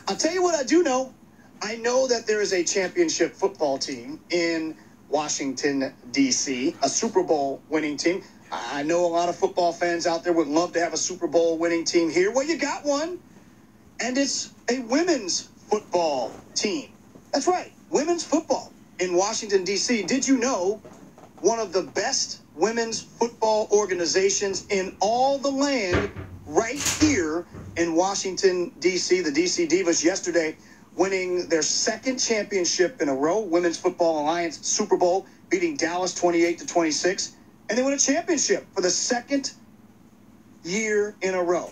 I'll tell you what I do know. I know that there is a championship football team in Washington, D.C., a Super Bowl winning team. I know a lot of football fans out there would love to have a Super Bowl winning team here. Well, you got one, and it's a women's football team. That's right, women's football in Washington, D.C. Did you know one of the best women's football organizations in all the land right here in Washington, D.C., the D.C. Divas yesterday winning their second championship in a row, Women's Football Alliance Super Bowl, beating Dallas 28-26. And they won a championship for the second year in a row.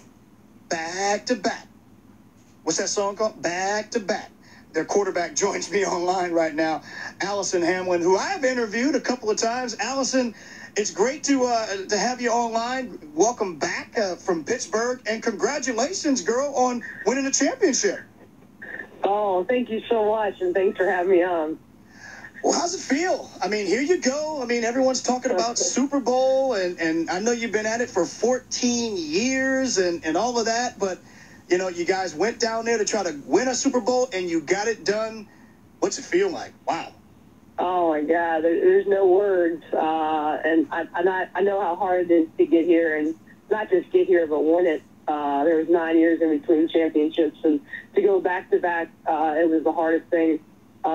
Back to back. What's that song called? Back to back. Their quarterback joins me online right now, Allyson Hamlin, who I have interviewed a couple of times. Allyson, it's great to have you online. Welcome back from Pittsburgh, and congratulations, girl, on winning a championship. Oh, thank you so much, and thanks for having me on. Well, how's it feel? I mean, here you go. I mean, everyone's talking about Super Bowl, and I know you've been at it for 14 years and all of that, but, you know, you guys went down there to try to win a Super Bowl, and you got it done. What's it feel like? Wow. Oh, my God. There's no words. And I know how hard it is to get here, and not just get here, but win it. There was 9 years in between championships, and to go back-to-back, it was the hardest thing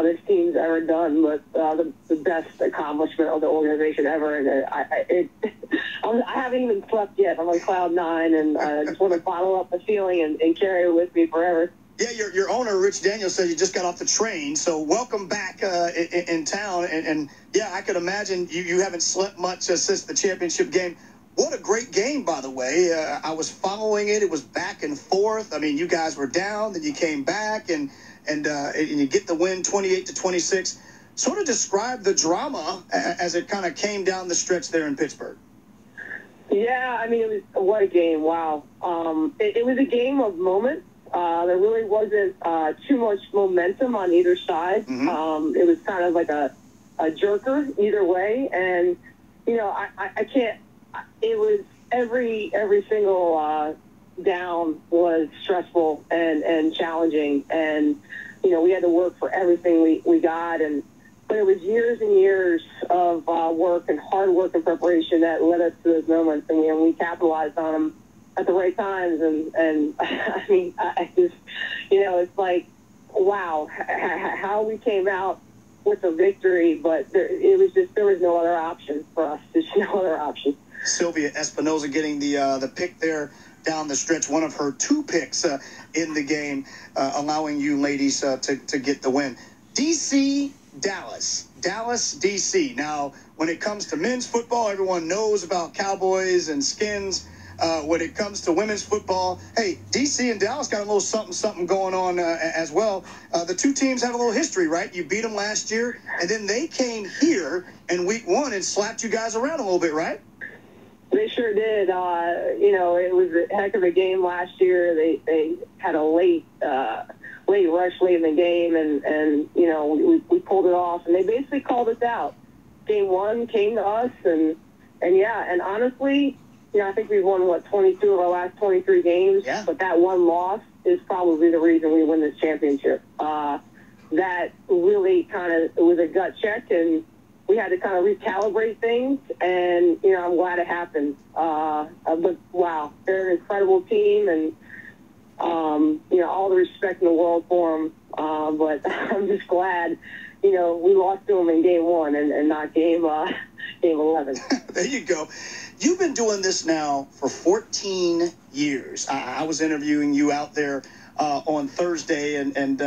this team's ever done, but the best accomplishment of the organization ever. And I haven't even slept yet. I'm on cloud 9, and I just want to bottle up the feeling and carry it with me forever. Yeah, your owner, Rich Daniels, says you just got off the train, so welcome back in town. And yeah, I could imagine you haven't slept much since the championship game. What a great game, by the way. I was following it. It was back and forth. I mean, you guys were down, then you came back, and you get the win 28-26. Sort of describe the drama as it kind of came down the stretch there in Pittsburgh. Yeah, I mean, what a game. Wow. It was a game of moments. There really wasn't too much momentum on either side. Mm-hmm. It was kind of like a jerker either way. And, you know, I can't – it was every single down was stressful and challenging. And, you know, we had to work for everything we got. But it was years and years of work and hard work and preparation that led us to those moments. And we capitalized on them at the right times. And I mean, I just, you know, it's like, wow, how we came out with a victory. But there was no other option for us. There's no other option. Sylvia Espinoza getting the pick there down the stretch, one of her 2 picks in the game, allowing you ladies to get the win. D.C., Dallas, D.C. Now, when it comes to men's football, everyone knows about Cowboys and Skins. When it comes to women's football, hey, D.C. and Dallas got a little something going on as well. The 2 teams have a little history, right? You beat them last year, and then they came here in week 1 and slapped you guys around a little bit, right? They sure did. You know, it was a heck of a game last year. They had a late rush late in the game, and you know, we pulled it off, and they basically called us out. Game 1 came to us, and yeah, and honestly, you know, I think we've won, 22 of our last 23 games, yeah. But that one loss is probably the reason we win this championship. That really kind of was a gut check, and we had to kind of recalibrate things, and, you know, I'm glad it happened. But, wow, they're an incredible team, and, you know, all the respect in the world for them. But I'm just glad, you know, we lost to them in game 1 and not game 11. There you go. You've been doing this now for 14 years. I was interviewing you out there on Thursday, and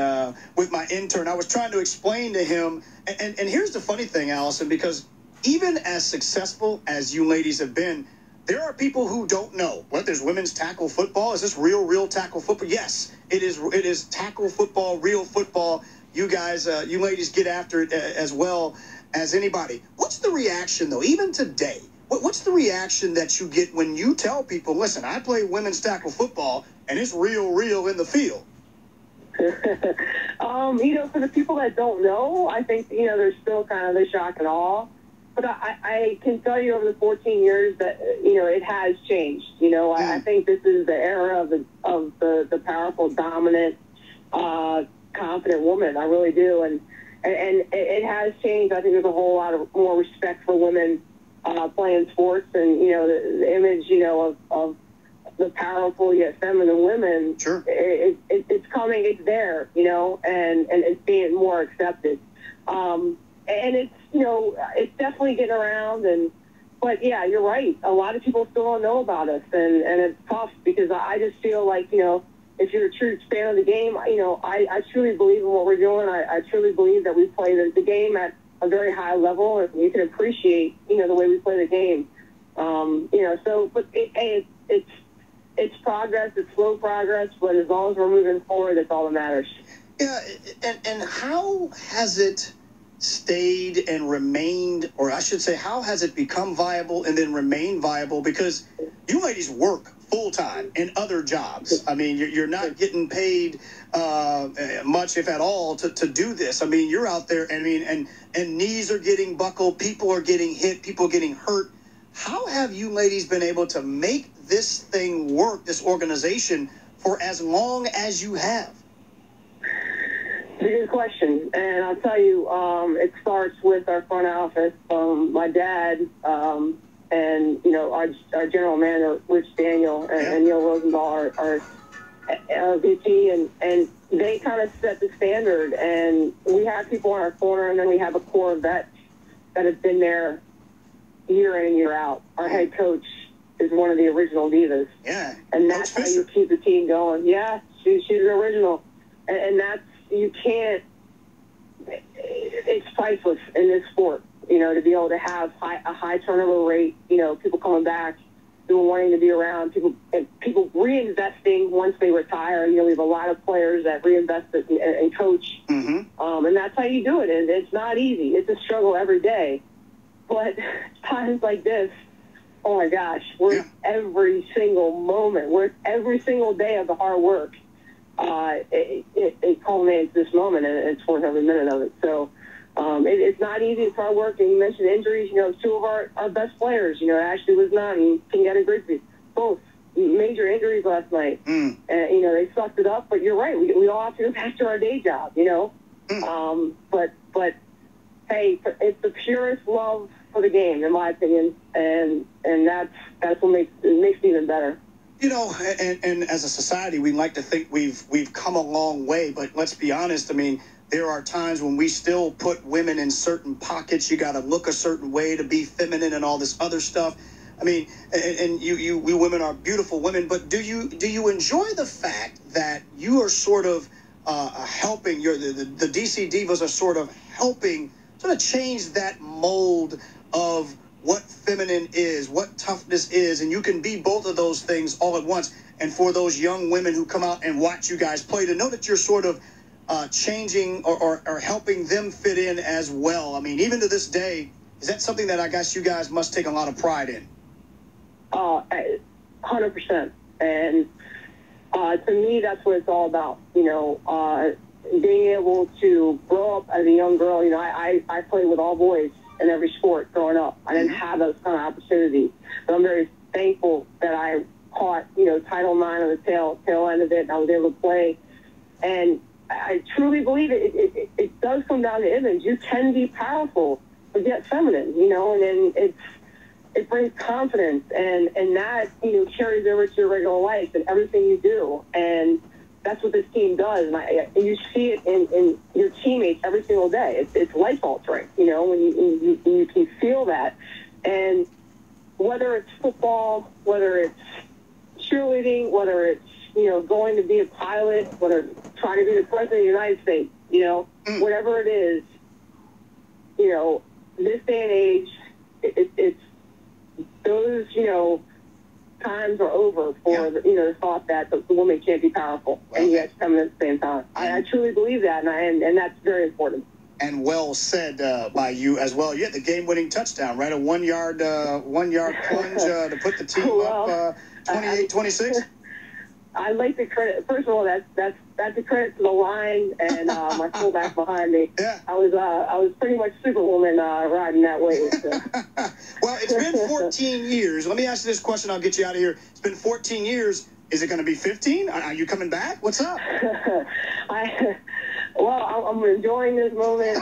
with my intern, I was trying to explain to him. And here's the funny thing, Allyson, because even as successful as you ladies have been, there are people who don't know. What, there's women's tackle football? Is this real tackle football? Yes, it is tackle football, real football. You guys, you ladies get after it as well as anybody. What's the reaction, though, even today? What's the reaction that you get when you tell people, listen, I play women's tackle football, and it's real in the field? You know, for the people that don't know, I think, you know, there's still kind of the shock and awe. But I can tell you over the 14 years that, you know, it has changed. You know, I think this is the era of the powerful, dominant, confident woman. I really do. And it has changed. I think there's a whole lot of more respect for women playing sports, and, the image, of the powerful yet feminine women. Sure. It's coming, it's there, and it's being more accepted. And it's, it's definitely getting around, but yeah, you're right. A lot of people still don't know about us, and it's tough because I just feel like, if you're a true fan of the game, I truly believe in what we're doing. I truly believe that we play the game at a very high level, and you can appreciate, the way we play the game. But it's progress, it's slow progress, but as long as we're moving forward, that's all that matters. Yeah, and how has it stayed and remained, or I should say, how has it become viable and then remained viable? Because you ladies work full-time in other jobs. I mean, you're not getting paid much, if at all, to do this. I mean, you're out there, and knees are getting buckled, people are getting hit, people are getting hurt. How have you ladies been able to make this thing work, this organization, for as long as you have? It's a good question, and I'll tell you, it starts with our front office. My dad, and our general manager, Rich Daniel, and Neil Rosendahl, our VP, and they kind of set the standard. And we have people in our corner, and then we have a core of vets that have been there year in and year out. Our head coach is one of the original divas. Yeah. And that's how you keep the team going. Yeah, she's an original. And that's, you can't, it's priceless in this sport, to be able to have a high turnover rate, people coming back, people wanting to be around, people reinvesting once they retire. We have a lot of players that reinvest and coach. Mm-hmm. And that's how you do it. And it's not easy. It's a struggle every day. But times like this, oh my gosh, we're every single moment, we're every single day of the hard work. It culminates this moment, and it's worth every minute of it. So it's not easy. It's hard work. And you mentioned injuries. Two of our best players, Ashley Wisnot and Kenyatta Grigsby, both major injuries last night. And, they sucked it up. But you're right. We all have to go back to our day job, But hey, it's the purest love for the game, in my opinion, and that's what makes it even better. And as a society, we like to think we've come a long way, but let's be honest. I mean, there are times when we still put women in certain pockets. You got to look a certain way to be feminine and all this other stuff. I mean, and we women are beautiful women, but do you enjoy the fact that you are sort of helping? The DC Divas are sort of helping sort of change that mold of what feminine is, what toughness is, and you can be both of those things all at once. And for those young women who come out and watch you guys play, to know that you're sort of changing or helping them fit in as well. I mean, even to this day, is that something that I guess you guys must take a lot of pride in? 100%. And to me, that's what it's all about. Being able to grow up as a young girl. I played with all boys in every sport growing up. I didn't have those kind of opportunities. But I'm very thankful that I caught, Title IX on the tail end of it, and I was able to play. And I truly believe it does come down to image. You can be powerful, but yet feminine, and then it brings confidence, and that, carries over to your regular life and everything you do. And that's what this team does, and you see it in your teammates every single day. It's life altering, when you can feel that. And whether it's football, whether it's cheerleading, whether it's going to be a pilot, whether it's trying to be the president of the United States, whatever it is, this day and age, it's those times are over for the thought that the woman can't be powerful and yet feminine at the same time. I truly believe that, and that's very important. And well said by you as well. You had the game-winning touchdown, right? A one-yard plunge to put the team up 28-26. I'd like to credit. First of all, that's a credit to the line and my fullback behind me. Yeah. I was pretty much Superwoman riding that way. So. Well, it's been 14 years. Let me ask you this question. I'll get you out of here. It's been 14 years. Is it going to be 15? Are you coming back? What's up? I'm enjoying this moment.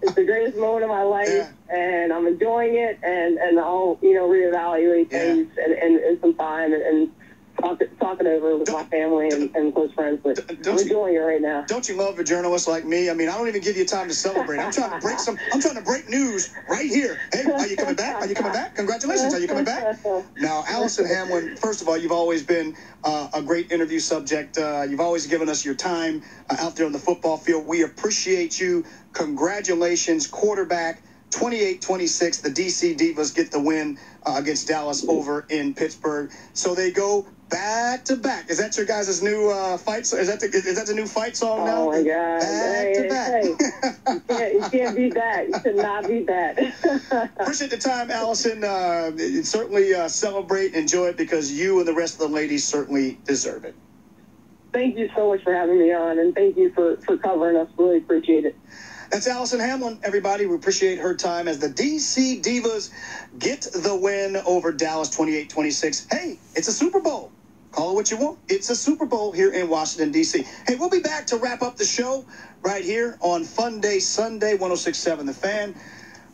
It's the greatest moment of my life, and I'm enjoying it. And I'll reevaluate things in some time and talk it over with my family and close friends. But I'm enjoying it right now. Don't you love a journalist like me? I mean, I don't even give you time to celebrate. I'm trying to break news right here. Hey, are you coming back? Are you coming back? Congratulations. Are you coming back? Now, Allyson Hamlin, first of all, you've always been a great interview subject. You've always given us your time out there on the football field. We appreciate you. Congratulations, quarterback. 28-26, the DC Divas get the win against Dallas over in Pittsburgh. So they go back to back. Is that your guys' new fight? Is that the new fight song now? Oh my God! Back to back. Hey, you can't beat that. You should not beat that. Appreciate the time, Allyson. Certainly celebrate, enjoy it, because you and the rest of the ladies certainly deserve it. Thank you so much for having me on, and thank you for covering us. Really appreciate it. That's Allyson Hamlin, everybody. We appreciate her time as the DC Divas get the win over Dallas 28-26. Hey, it's a Super Bowl. Call it what you want. It's a Super Bowl here in Washington, D.C. Hey, we'll be back to wrap up the show right here on Fun Day Sunday, 106.7 The Fan.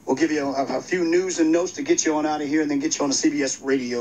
We'll give you a few news and notes to get you on out of here and then get you on the CBS radio.